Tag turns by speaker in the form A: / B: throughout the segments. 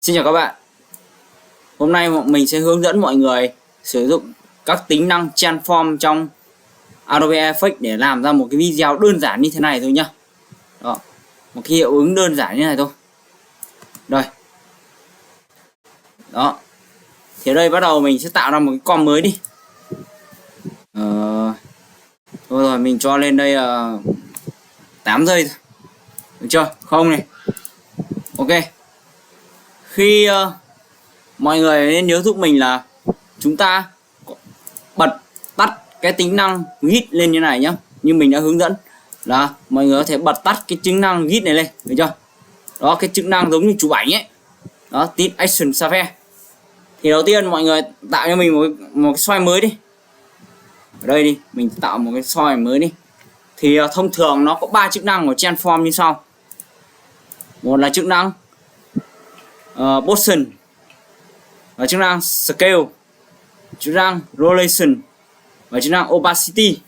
A: Xin chào các bạn. Hôm nay mình sẽ hướng dẫn mọi người sử dụng các tính năng transform trong Adobe Effects để làm ra một cái video đơn giản như thế này thôi nhá. Đó, một cái hiệu ứng đơn giản như này thôi. Đây. Đó. Thì ở đây bắt đầu mình sẽ tạo ra một cái com mới đi. Thôi rồi mình cho lên đây 8 giây thôi. Được chưa? Không này. Ok. Khi mọi người nên nhớ giúp mình là chúng ta bật tắt cái tính năng git lên như này nhá, như mình đã hướng dẫn là mọi người có thể bật tắt cái chức năng git này lên, được chưa? Đó, cái chức năng giống như chụp ảnh ấy. Đó, tip action save. Thì đầu tiên mọi người tạo cho mình một cái file mới đi. Ở đây đi, mình tạo một cái file mới đi. Thì thông thường nó có 3 chức năng của transform như sau. Một là chức năng position, và chức năng scale, chức năng rotation và chức năng opacity.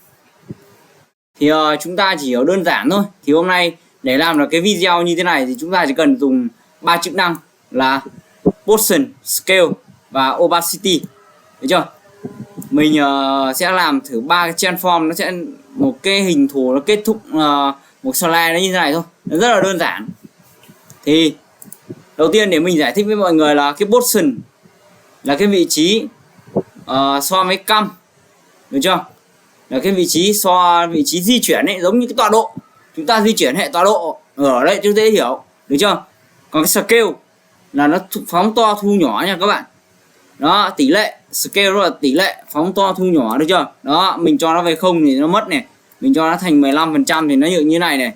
A: Thì chúng ta chỉ hiểu đơn giản thôi. Thì hôm nay để làm được cái video như thế này thì chúng ta chỉ cần dùng 3 chức năng là position, scale và opacity, được chưa? Mình sẽ làm thử 3 cái transform, nó sẽ một cái hình thù nó kết thúc một slide nó như thế này thôi, nó rất là đơn giản. Thì đầu tiên để mình giải thích với mọi người là cái position là cái vị trí so với cam, được chưa? Là cái vị trí di chuyển ấy, giống như cái tọa độ. Chúng ta di chuyển hệ tọa độ ở đây chúng ta dễ hiểu, được chưa? Còn cái scale là nó phóng to thu nhỏ nha các bạn. Đó, tỷ lệ scale đó là tỷ lệ phóng to thu nhỏ, được chưa? Đó, mình cho nó về 0 thì nó mất này, mình cho nó thành 15% thì nó như này này.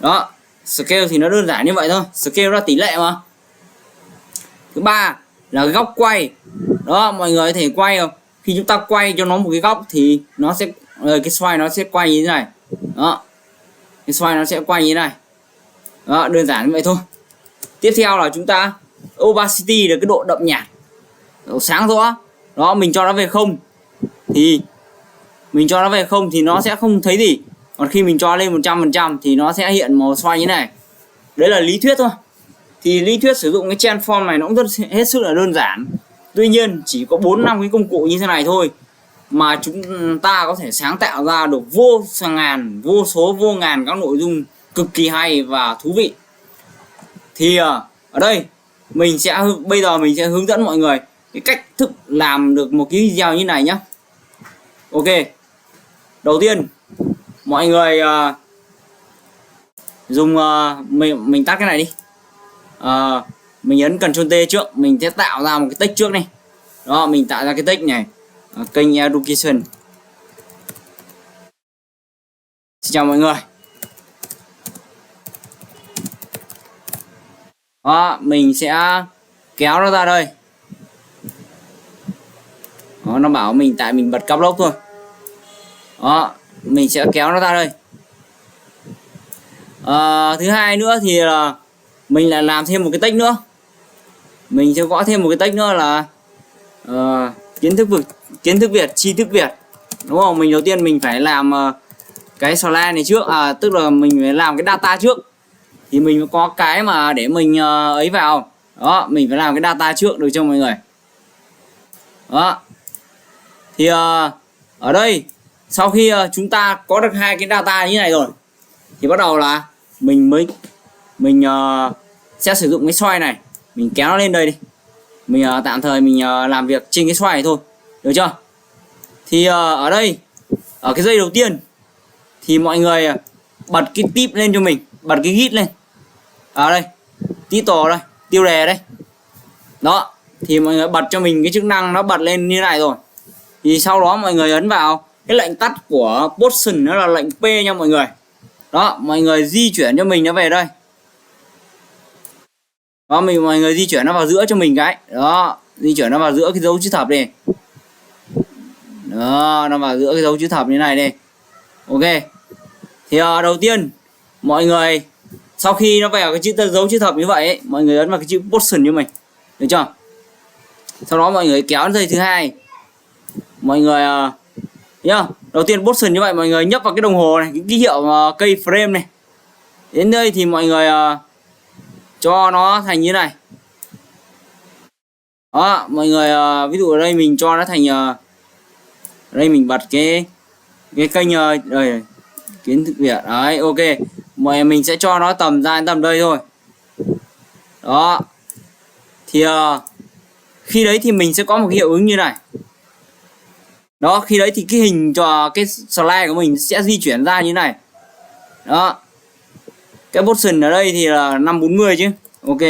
A: Đó, scale thì nó đơn giản như vậy thôi, scale là tỷ lệ mà. Thứ ba là góc quay. Đó, mọi người có thể quay không? Khi chúng ta quay cho nó một cái góc thì nó sẽ cái xoay nó sẽ quay như thế này. Đó, cái xoay nó sẽ quay như thế này. Đó, đơn giản như vậy thôi. Tiếp theo là chúng ta opacity là cái độ đậm nhạt, độ sáng rõ. Đó, mình cho nó về 0 thì nó sẽ không thấy gì. Còn khi mình cho lên 100% thì nó sẽ hiện màu xoay như thế này. Đấy là lý thuyết thôi. Thì lý thuyết sử dụng cái transform này nó cũng hết sức là đơn giản. Tuy nhiên chỉ có 4-5 cái công cụ như thế này thôi mà chúng ta có thể sáng tạo ra được vô số vô ngàn các nội dung cực kỳ hay và thú vị. Thì ở đây bây giờ mình sẽ hướng dẫn mọi người cái cách thức làm được một cái video như này nhé. Ok. Đầu tiên mọi người dùng mình tắt cái này đi. Mình ấn Ctrl T trước, mình sẽ tạo ra một cái text trước này. Đó, mình tạo ra cái text này, kênh Education. Xin chào mọi người. Đó, mình sẽ kéo nó ra đây. Đó, nó bảo mình tại mình bật caps lock thôi. Đó, mình sẽ kéo nó ra đây. Thứ hai nữa thì là mình lại làm thêm một cái text nữa. Mình sẽ gõ thêm một cái text nữa là kiến thức Việt, tri thức Việt, đúng không? Mình đầu tiên mình phải làm cái slide này trước, tức là mình phải làm cái data trước thì mình mới có cái mà để mình ấy vào. Đó, mình phải làm cái data trước, được chưa mọi người? Đó. Thì ở đây sau khi chúng ta có được hai cái data như này rồi thì bắt đầu là mình sẽ sử dụng cái xoay này, mình kéo nó lên đây đi. Mình tạm thời mình làm việc trên cái xoay này thôi, được chưa? Thì ở đây ở cái dây đầu tiên thì mọi người bật cái tip lên cho mình, bật cái git lên. Ở đây, title đây, tiêu đề đây. Đó, thì mọi người bật cho mình cái chức năng nó bật lên như này rồi. Thì sau đó mọi người ấn vào cái lệnh tắt của position, nó là lệnh P nha mọi người. Đó, mọi người di chuyển cho mình nó về đây. Đó, mọi người di chuyển nó vào giữa cho mình cái. Đó, di chuyển nó vào giữa cái dấu chữ thập này. Đó, nó vào giữa cái dấu chữ thập như này đây. Ok. Thì đầu tiên mọi người sau khi nó vào cái dấu chữ thập như vậy ấy, mọi người ấn vào cái chữ position như mình, được chưa? Sau đó mọi người kéo dây thứ hai. Mọi người nhá, đầu tiên position như vậy, mọi người nhấp vào cái đồng hồ này, cái ký hiệu cây frame này. Đến đây thì mọi người cho nó thành như này. Đó mọi người, ví dụ ở đây mình cho nó thành ở đây mình bật cái kênh đây kiến thức Việt đấy. Ok, mình sẽ cho nó tầm ra tầm đây thôi. Đó thì khi đấy thì mình sẽ có một cái hiệu ứng như này. Đó, khi đấy thì cái hình cho cái slide của mình sẽ di chuyển ra như này. Đó, cái position ở đây thì là 540 chứ. Ok,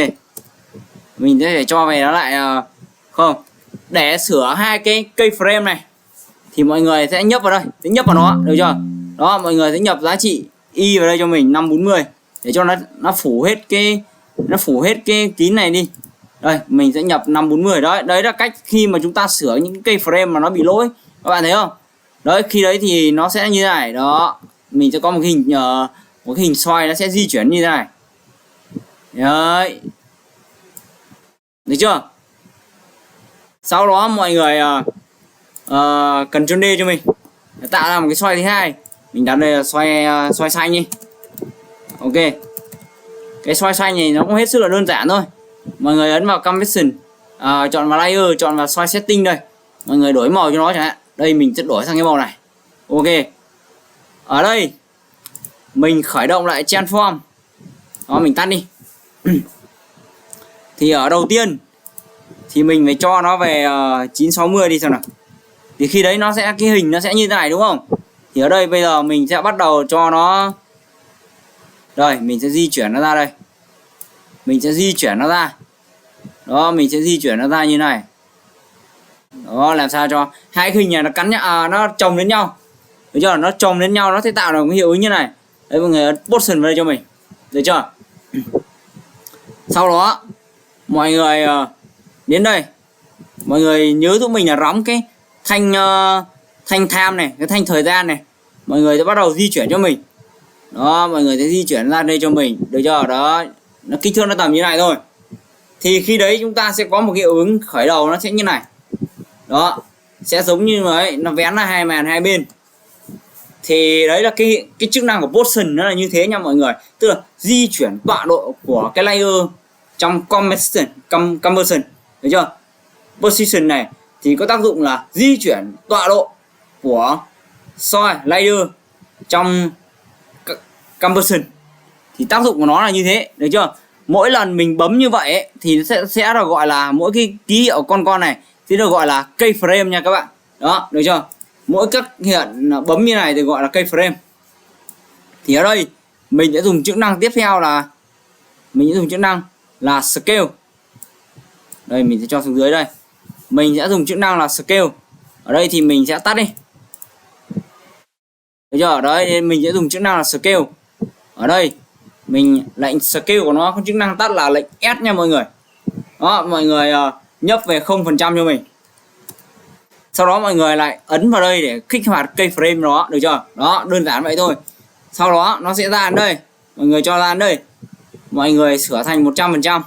A: mình sẽ phải cho về nó lại không, để sửa hai cái cây frame này thì mọi người sẽ nhấp vào đây, sẽ nhấp vào nó, được chưa? Đó, mọi người sẽ nhập giá trị y vào đây cho mình 540 để cho nó phủ hết cái kín này đi. Đây, mình sẽ nhập 540 đó. Đấy là cách khi mà chúng ta sửa những cây frame mà nó bị lỗi. Các bạn thấy không? Đấy, khi đấy thì nó sẽ như thế này. Đó, mình sẽ có một cái hình xoay nó sẽ di chuyển như thế này. Đấy. Được chưa? Sau đó mọi người Ctrl D cho mình để tạo ra một cái xoay thứ hai. Mình đặt đây là xoay xanh đi. Ok, cái xoay xanh này nó cũng hết sức là đơn giản thôi. Mọi người ấn vào Conversion, chọn vào Layer, chọn vào xoay Setting đây. Mọi người đổi màu cho nó chẳng hạn. Đây mình sẽ đổi sang cái màu này. Ok, ở đây mình khởi động lại Transform. Đó, mình tắt đi. Thì ở đầu tiên thì mình phải cho nó về 960 đi xem nào. Thì khi đấy cái hình nó sẽ như thế này đúng không? Thì ở đây bây giờ mình sẽ bắt đầu cho nó. Rồi, mình sẽ di chuyển nó ra đây. Mình sẽ di chuyển nó ra. Đó, mình sẽ di chuyển nó ra như này. Đó, làm sao cho hai cái hình này nó cắn nhau, nó chồng đến nhau. Được chưa? Nó chồng đến nhau nó sẽ tạo được một hiệu ứng như này. Đấy, mọi người ấn Position vào đây cho mình. Được chưa? Sau đó mọi người đến đây. Mọi người nhớ giúp mình là đóng cái thanh time này, cái thanh thời gian này. Mọi người sẽ bắt đầu di chuyển cho mình. Đó, mọi người sẽ di chuyển ra đây cho mình. Được chưa? Đó, nó kích thước nó tầm như này thôi. Thì khi đấy chúng ta sẽ có một cái hiệu ứng khởi đầu nó sẽ như này. Đó, sẽ giống như ấy, nó vén ra hai màn hai bên. Thì đấy là cái chức năng của Position nó là như thế nha mọi người. Tức là di chuyển tọa độ của cái layer trong Conversion. Được chưa? Position này thì có tác dụng là di chuyển tọa độ của soi layer trong Conversion. Thì tác dụng của nó là như thế, được chưa? Mỗi lần mình bấm như vậy ấy, thì sẽ được gọi là mỗi cái ký hiệu con này thì được gọi là cây frame nha các bạn. Đó, được chưa? Mỗi các hiện bấm như này thì gọi là cây frame. Thì ở đây mình sẽ dùng chức năng tiếp theo là mình sẽ dùng chức năng là scale. Đây mình sẽ cho xuống dưới đây. Mình sẽ dùng chức năng là scale. Ở đây thì mình sẽ tắt đi. Được chưa? Ở đây mình sẽ dùng chức năng là scale. Ở đây mình lệnh scale của nó có chức năng tắt là lệnh S nha mọi người. Đó, mọi người nhấp về 0% cho mình. Sau đó mọi người lại ấn vào đây để kích hoạt cây frame đó, được chưa? Đó, đơn giản vậy thôi. Sau đó nó sẽ ra đến đây. Mọi người cho ra đến đây. Mọi người sửa thành 100%.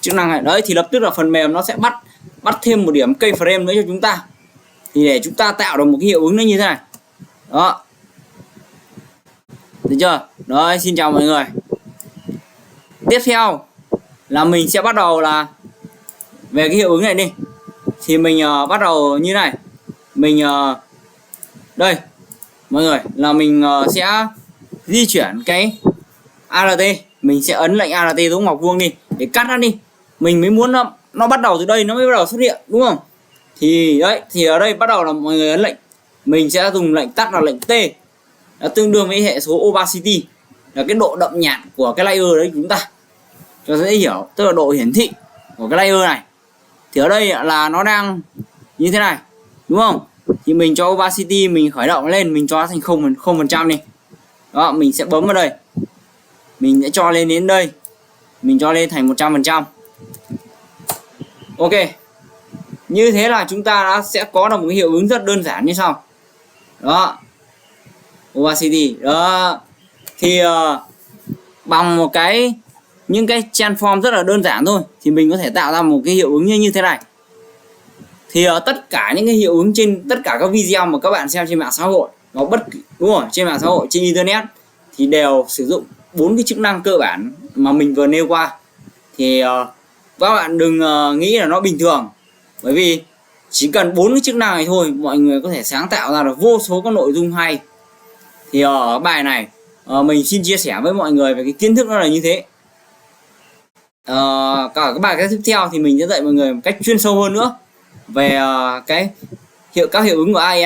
A: Chức năng này đấy thì lập tức là phần mềm nó sẽ bắt thêm một điểm cây frame nữa cho chúng ta. Thì để chúng ta tạo được một cái hiệu ứng nó như thế này. Đó. Được chưa? Đấy, xin chào mọi người. Tiếp theo là mình sẽ bắt đầu là về cái hiệu ứng này đi. Thì mình bắt đầu như này. Mình đây mọi người là mình sẽ di chuyển cái ALT. Mình sẽ ấn lệnh ALT giống ngọc vuông đi để cắt nó đi. Mình mới muốn nó bắt đầu từ đây nó mới bắt đầu xuất hiện đúng không? Thì đấy, thì ở đây bắt đầu là mọi người ấn lệnh. Mình sẽ dùng lệnh tắt là lệnh T. Nó tương đương với hệ số opacity, là cái độ đậm nhạt của cái layer đấy chúng ta. Cho dễ hiểu, tức là độ hiển thị của cái layer này. Thì ở đây là nó đang như thế này, đúng không? Thì mình cho opacity mình khởi động lên, mình cho thành 0% đi. Đó, mình sẽ bấm vào đây. Mình sẽ cho lên đến đây. Mình cho lên thành 100%. Ok. Như thế là chúng ta sẽ có được một cái hiệu ứng rất đơn giản như sau. Đó. Opacity. Đó. Thì bằng một những cái transform rất là đơn giản thôi thì mình có thể tạo ra một cái hiệu ứng như thế này. Thì tất cả những cái hiệu ứng trên tất cả các video mà các bạn xem trên mạng xã hội, nó đúng rồi, trên mạng xã hội, trên internet thì đều sử dụng 4 cái chức năng cơ bản mà mình vừa nêu qua. Thì các bạn đừng nghĩ là nó bình thường, bởi vì chỉ cần 4 cái chức năng này thôi mọi người có thể sáng tạo ra được vô số các nội dung hay. Thì ở bài này mình xin chia sẻ với mọi người về cái kiến thức nó là như thế. Cả các bài tiếp theo thì mình sẽ dạy mọi người một cách chuyên sâu hơn nữa về các hiệu ứng của AI.